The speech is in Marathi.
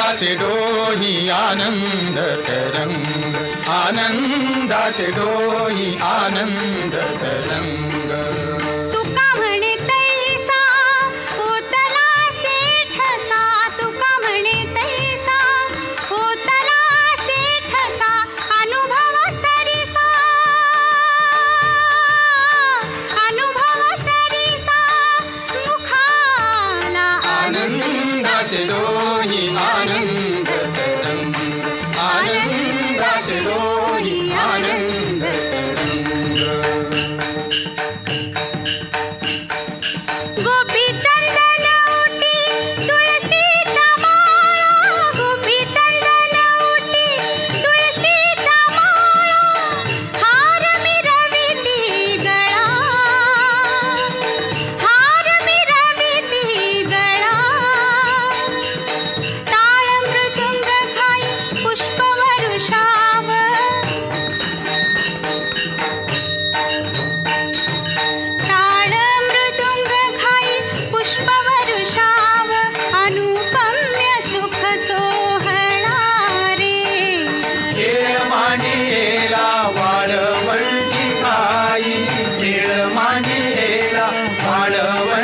आनंदाचे डोही आनंद तरंग, आनंदाचे डोही आनंद तरंग। तुका म्हणे तैसा होतला सेठसा, तुका म्हणे तैसा होतला सेठसा, अनुभव सरिसा, अनुभव सरिसा मुखाला आनंदाचे डोही आनंद तरंग, आनंदाचे डोही आनंद तरंग। गोपी चंदन उटी तुळशीच्या माळा, गोपी चंदन उटी तुळशीच्या माळा, हार मिरविती गळा, हार मिरविती गळा, टाळ मृदुंग खाई पुष्पवरुषाव, टाळ मृदुंग खाई पुष्पवरुषाव, अनुपम्य सुख सोहळा रे। खेळ मांडियेला वाळवंटी खाई, खेळ मांडियेला वाळवंटी